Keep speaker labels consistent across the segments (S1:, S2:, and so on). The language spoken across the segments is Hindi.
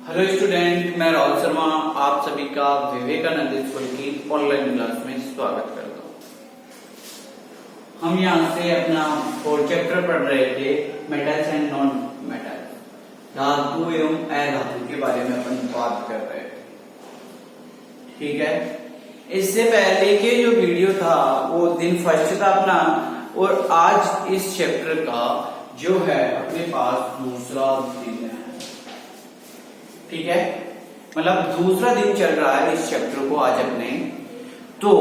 S1: हेलो स्टूडेंट, मैं राहुल शर्मा आप सभी का विवेकानंद स्कूल की ऑनलाइन क्लास में स्वागत करता हूँ। हम यहाँ से अपना 4 चैप्टर पढ़ रहे थे, मेटल्स एंड नॉन मेटल्स, धातु एवं अधातु के बारे में अपन बात कर रहे थे। ठीक है, इससे पहले के जो वीडियो था वो दिन फर्स्ट था अपना, और आज इस चैप्टर का जो है अपने पास दूसरा दिन है। ठीक है, मतलब दूसरा दिन चल रहा है इस चैप्टर को आज अपने, तो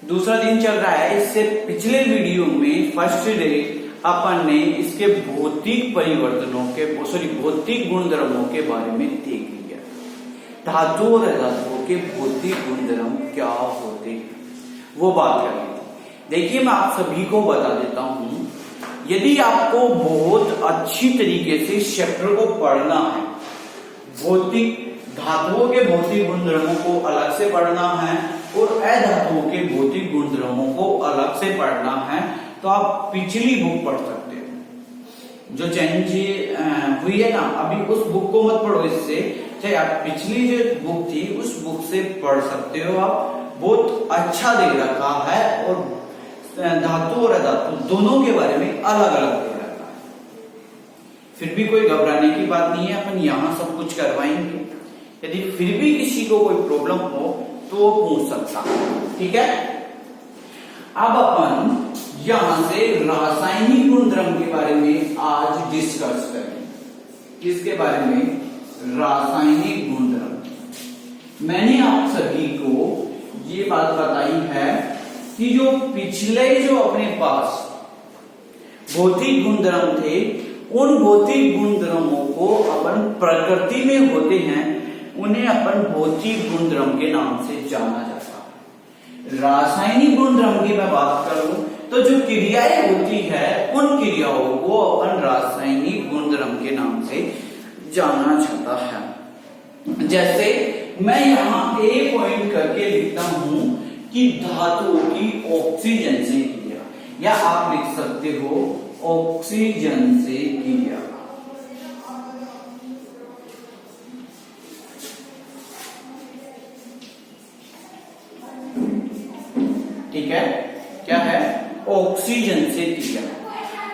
S1: दूसरा दिन चल रहा है। इससे पिछले वीडियो में फर्स्ट डे अपन ने इसके भौतिक परिवर्तनों के भौतिक गुणधर्मों के बारे में देख लिया। धातु और अधातुओं के भौतिक गुणधर्म क्या होते हैं वो बात कर ली। देखिए, मैं आप सभी को बता देता हूं, यदि आपको बहुत अच्छी तरीके से इस चैप्टर को पढ़ना है, भौतिक धातुओं के भौतिक गुणधर्मों को अलग से पढ़ना है और अधातुओं के भौतिक गुणधर्मों को अलग से पढ़ना है, तो आप पिछली बुक पढ़ सकते हो जो चेंज हुई है ना। अभी उस बुक को मत पढ़ो, इससे चाहे आप पिछली जो बुक थी उस बुक से पढ़ सकते हो। आप बहुत अच्छा दे रखा है और धातु और अधातु दोनों के बारे में अलग अलग दे रखा है। फिर भी कोई घबराने की बात नहीं है, अपन यहाँ सब कुछ करवाएंगे। यदि फिर भी किसी को कोई प्रॉब्लम हो तो वो पूछ सकता है। ठीक है, अब अपन यहां से रासायनिक गुणधर्म के बारे में आज डिस्कस करेंगे। किसके बारे में? रासायनिक गुणधर्म। मैंने आप सभी को ये बात बताई है कि जो पिछले जो अपने पास भौतिक गुणधर्म थे, उन भौतिक गुणधर्मों को अपन प्रकृति में होते हैं, उन्हें अपन भौतिक गुणधर्म के नाम से जाना जाता है। रासायनिक गुणधर्म की मैं बात करूं तो जो क्रियाएं होती है उन क्रियाओं को अपन रासायनिक गुणधर्म के नाम से जाना जाता है। जैसे मैं यहां ए पॉइंट करके लिखता हूं कि धातुओं की ऑक्सीजन से क्रिया, या आप लिख सकते हो ऑक्सीजन से क्रिया। ठीक है, क्या है? ऑक्सीजन से क्रिया।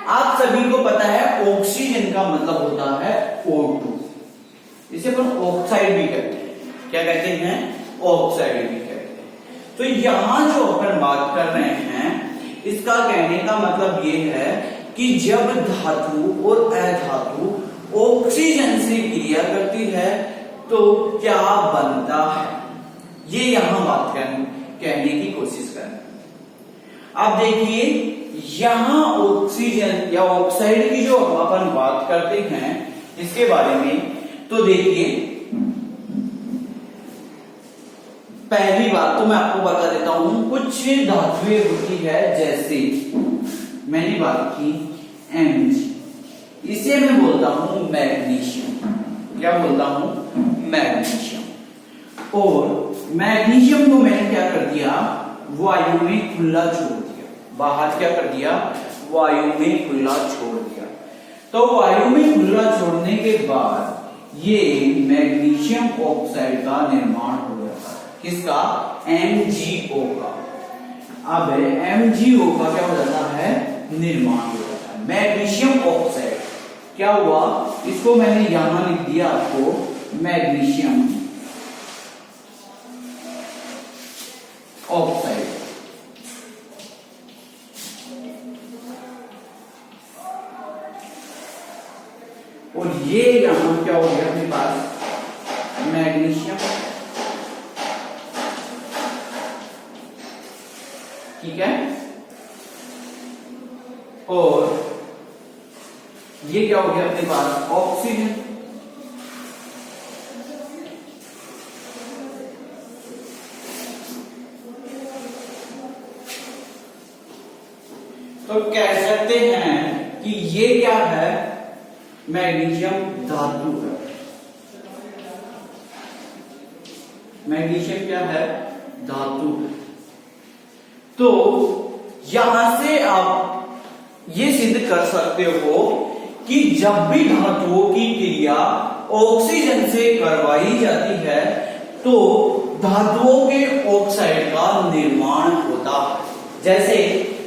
S1: आप सभी को पता है ऑक्सीजन का मतलब होता है O2। इसे अपन ऑक्साइड भी कहते हैं। क्या कहते हैं? ऑक्साइड भी कहते हैं। तो यहां जो अपन बात कर रहे हैं, इसका कहने का मतलब ये है कि जब धातु और अधातु ऑक्सीजन से क्रिया करती है तो क्या बनता है, ये यहां बात कहने की कोशिश करें। आप देखिए, यहां ऑक्सीजन या ऑक्साइड की जो अपन बात करते हैं इसके बारे में, तो देखिए पहली बात तो मैं आपको बता देता हूं, कुछ धातुएं होती है, जैसे मैंने बात की Mg, इसे मैं बोलता हूं मैग्नीशियम। क्या बोलता हूं? मैग्नीशियम। और मैग्नीशियम को मैंने क्या कर दिया? वायु में खुला छोड़ दिया। बाहर क्या कर दिया? वायु में खुला छोड़ दिया। तो वायु में खुला छोड़ने के बाद ये मैग्नीशियम ऑक्साइड का निर्माण हो जाता है। किसका? MgO का। अब MgO का क्या हो जाता है? निर्माण हो जाता है मैग्नीशियम ऑक्साइड। क्या हुआ? इसको मैंने यहां लिख दिया आपको मैग्नीशियम ऑक्साइड। और ये यहां क्या हो गया अपने पास? मैग्नीशियम। ठीक है, और ये क्या हो गया अपने पास? ऑक्सीजन। तो कह सकते हैं कि ये क्या है? मैग्नीशियम धातु है। मैग्नीशियम क्या है? धातु है। तो यहां से आप ये सिद्ध कर सकते हो कि जब भी धातुओं की क्रिया ऑक्सीजन से करवाई जाती है तो धातुओं के ऑक्साइड का निर्माण होता है। जैसे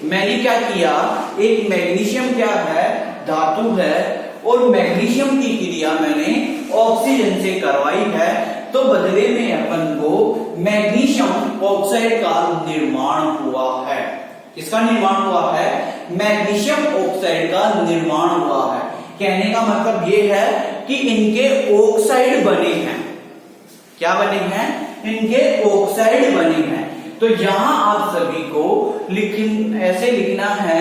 S1: मैंने क्या किया, एक मैग्नीशियम क्या है, धातु है, और मैग्नीशियम की क्रिया मैंने ऑक्सीजन से करवाई है, तो बदले में अपन को मैग्नीशियम ऑक्साइड का निर्माण हुआ है। किसका निर्माण हुआ है? मैग्नीशियम ऑक्साइड का निर्माण हुआ है। कहने का मतलब ये है कि इनके ऑक्साइड बने हैं। क्या बने हैं? इनके ऑक्साइड बने हैं। तो यहां आप सभी को ऐसे लिखना है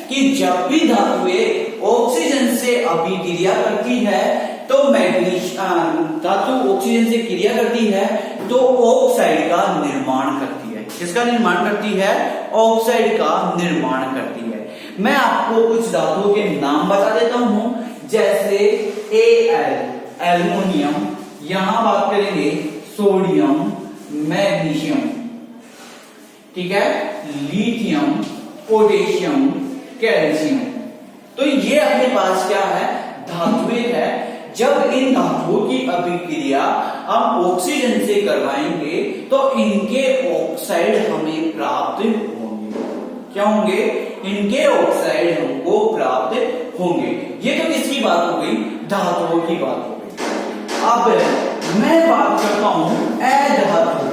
S1: कि जब भी धातुएं ऑक्सीजन से अभिक्रिया करती है तो धातु ऑक्सीजन से क्रिया करती है तो ऑक्साइड का निर्माण करती है। किसका निर्माण करती है? ऑक्साइड का निर्माण करती है। मैं आपको कुछ धातुओं के नाम बता देता हूं, जैसे Al एल्युमिनियम, यहां बात करेंगे सोडियम, मैग्नीशियम, ठीक है, लिथियम, पोटेशियम, कैल्शियम। तो ये अपने पास क्या है? धातुएं है। जब इन धातुओं की अभिक्रिया हम ऑक्सीजन से करवाएंगे तो इनके ऑक्साइड हमें प्राप्त होंगे। क्या होंगे? इनके ऑक्साइड हमको प्राप्त होंगे। ये तो किसकी बात हो गई? धातुओं की बात हो गई। अब मैं बात करता हूं अधातु,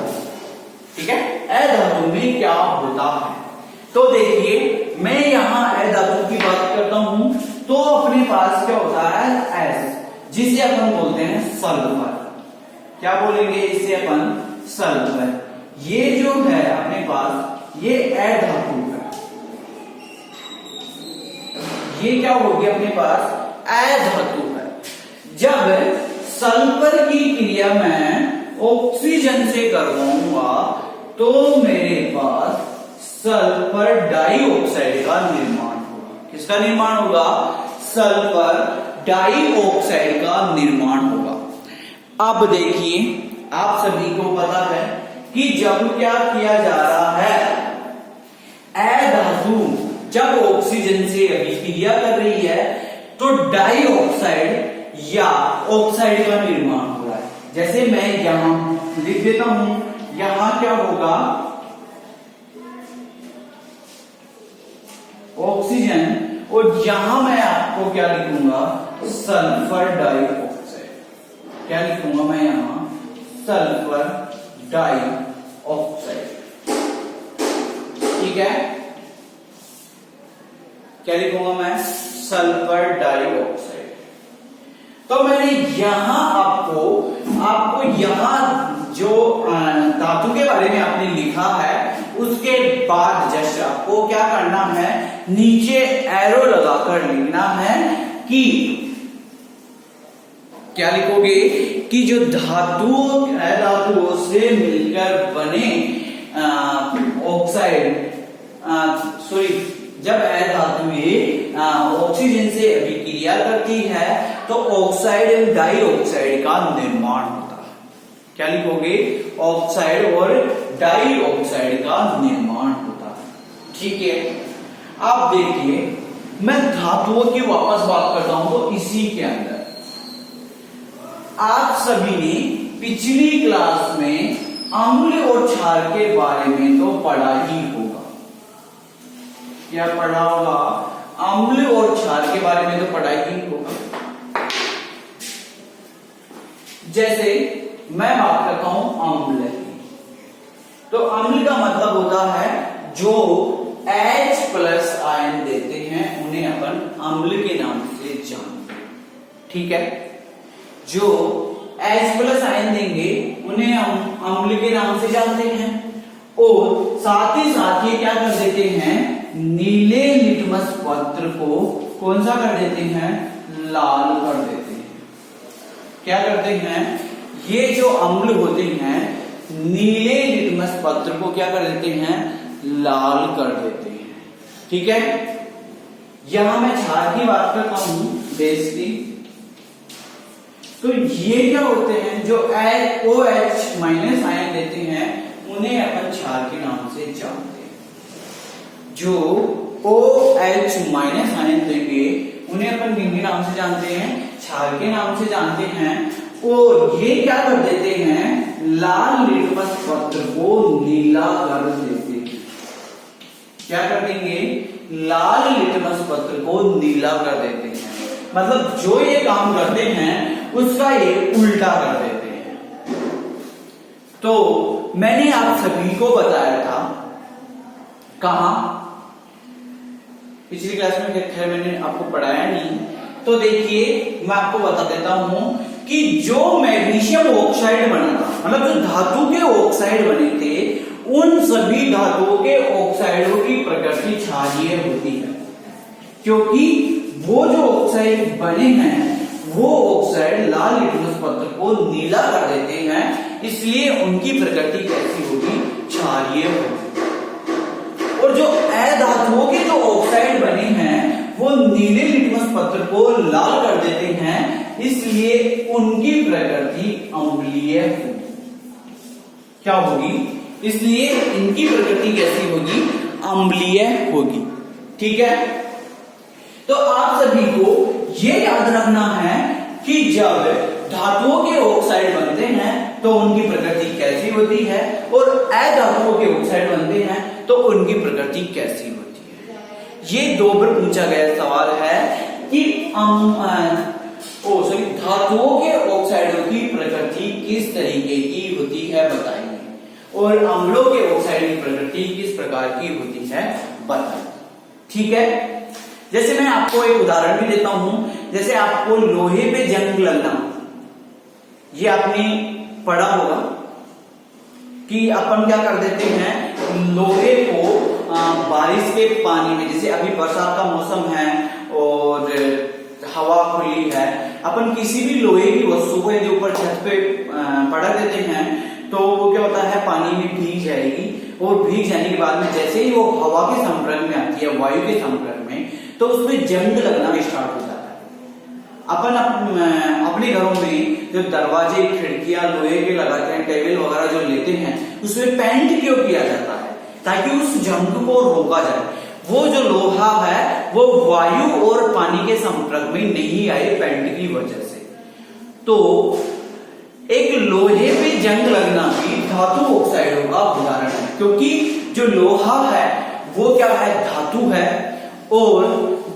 S1: ठीक है, अधातु में क्या होता है। तो देखिए, मैं यहां अधातु की बात करता हूं तो अपने पास क्या होता है? एस, जिसे अपन बोलते हैं सल्फर। क्या बोलेंगे इसे अपन? सल्फर। ये जो है अपने पास ये अधातु है। ये क्या हो गया अपने पास? अधातु है। जब सल्फर की क्रिया मैं ऑक्सीजन से करवाऊंगा तो मेरे पास सल्फर डाइऑक्साइड का निर्माण होगा। किसका निर्माण होगा? सल्फर डाइऑक्साइड का निर्माण होगा। अब देखिए, आप सभी को पता है कि जब क्या किया जा रहा है, अधातु जब ऑक्सीजन से अभिक्रिया कर रही है तो डाइऑक्साइड या ऑक्साइड का निर्माण हो रहा है। जैसे मैं यहां लिख देता हूं, यहां क्या होगा? ऑक्सीजन, और यहां मैं आपको क्या लिखूंगा? Sulphur dioxide. क्या लिखूंगा मैं यहां? Sulphur dioxide. ठीक है, क्या लिखूंगा मैं? Sulphur dioxide. तो मैंने यहां आपको यहां जो धातु के बारे में आपने लिखा है उसके बाद जस्ट आपको क्या करना है? नीचे एरो लगाकर लिखना है कि क्या लिखोगे? कि जो धातुओं से मिलकर बने ऑक्साइड, जब अधातुएं ऑक्सीजन से अभिक्रिया करती है तो ऑक्साइड एवं डाइऑक्साइड का निर्माण होता है। क्या लिखोगे? ऑक्साइड और डाइऑक्साइड का निर्माण होता है। ठीक है, अब देखिए, मैं धातुओं की वापस बात करता हूं तो इसी के अंदर आप सभी ने पिछली क्लास में अम्ल और क्षार के बारे में तो पढ़ा ही होगा। क्या पढ़ा होगा? अम्ल और क्षार के बारे में तो पढ़ा ही होगा। जैसे मैं बात करता हूं अम्ल की, तो अम्ल का मतलब होता है जो H+ आयन देते हैं उन्हें अपन अम्ल के नाम से जानते हैं। ठीक है, जो H+ आयन देंगे उन्हें हम अम्ल के नाम से जानते हैं। और साथ ही क्या कर देते हैं? नीले लिटमस पत्र को कौन सा कर देते हैं? लाल कर देते हैं। क्या करते हैं? ये जो अम्ल होते हैं नीले लिटमस पत्र को क्या कर देते हैं? लाल कर देते हैं। ठीक है, यहां मैं क्षार की बात करता हूं, बेस की। तो ये क्या होते हैं? जो OH- आयन देते हैं उन्हें अपन क्षार के नाम से जानते हैं। जो OH- आयन देंगे उन्हें अपन किन नाम से जानते हैं, क्षार के नाम से जानते हैं। और ये क्या कर देते हैं, लाल लिटमस पत्र को नीला कर देते हैं। क्या कर देंगे, लाल लिटमस पत्र को नीला कर देते हैं। मतलब जो ये काम करते हैं उसका ये उल्टा कर देते हैं। तो मैंने आप सभी को बताया था, कहा पिछली क्लास में, खैर मैंने आपको पढ़ाया नहीं, तो देखिए मैं आपको बता देता हूं कि जो मैग्नीशियम ऑक्साइड बना था, मतलब जो धातु के ऑक्साइड बने थे, उन सभी धातुओं के ऑक्साइडों की प्रकृति क्षारीय होती है। क्योंकि वो जो ऑक्साइड बने हैं वो ऑक्साइड लाल लिटमस पत्र को नीला कर देते हैं, इसलिए उनकी प्रकृति कैसी होगी, क्षारीय होगी। और जो अधातुओं के जो ऑक्साइड बने हैं वो नीले लिटमस पत्र को लाल कर देते हैं, इसलिए उनकी प्रकृति अम्लीय होगी। क्या होगी, इसलिए इनकी प्रकृति कैसी होगी, अम्लीय होगी। ठीक है, तो आप सभी को ये याद रखना है कि जब धातुओं के ऑक्साइड बनते हैं तो उनकी प्रकृति कैसी होती है, और अधातुओं के ऑक्साइड बनते हैं तो उनकी प्रकृति कैसी होती है। ये दो बार पूछा गया सवाल है कि धातुओं के ऑक्साइडों की प्रकृति किस तरीके की होती है बताइए, और अम्लों के ऑक्साइड की प्रकृति किस प्रकार की होती है बताइए। ठीक है, जैसे मैं आपको एक उदाहरण भी देता हूं, जैसे आपको लोहे पे जंग लगना, ये आपने पढ़ा होगा कि अपन क्या कर देते हैं, लोहे को बारिश के पानी में, जैसे अभी बरसात का मौसम है और हवा खुली है, अपन किसी भी लोहे की वस्तु को यदि ऊपर छत पे पड़ा देते हैं तो वो क्या होता है, पानी में भीग जाएगी, और भीग जाने के बाद में जैसे ही वो हवा के संपर्क में आती है, वायु के संपर्क में, तो उसमें जंग लगना स्टार्ट हो जाता है। अपन अपने घरों में जो दरवाजे खिड़कियां लोहे के लगाते हैं, टेबल वगैरह जो लेते हैं, उसमें पेंट क्यों किया जाता है, ताकि उस जंग को रोका जाए। वो जो लोहा है वो वायु और पानी के संपर्क में नहीं आए पेंट की वजह से। तो एक लोहे पे जंग लगना भी धातु ऑक्साइडों का उदाहरण है, क्योंकि जो लोहा है वो क्या है, धातु है, और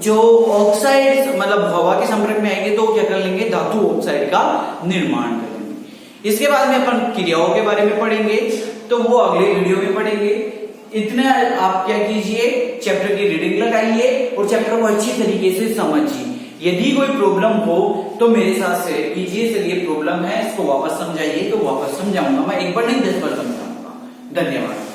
S1: जो ऑक्साइड मतलब हवा के संपर्क में आएंगे तो क्या कर लेंगे, धातु ऑक्साइड का निर्माण करेंगे। इसके बाद में अपन क्रियाओं के बारे में पढ़ेंगे, तो वो अगले वीडियो में पढ़ेंगे। इतना आप क्या कीजिए, चैप्टर की रीडिंग लगाइए और चैप्टर को अच्छी तरीके से समझिए। यदि कोई प्रॉब्लम हो तो मेरे साथ शेयर कीजिए, सर ये प्रॉब्लम है, इसको वापस समझाइए, तो वापस समझाऊंगा मैं, एक बार नहीं 10 बार समझाऊंगा। धन्यवाद।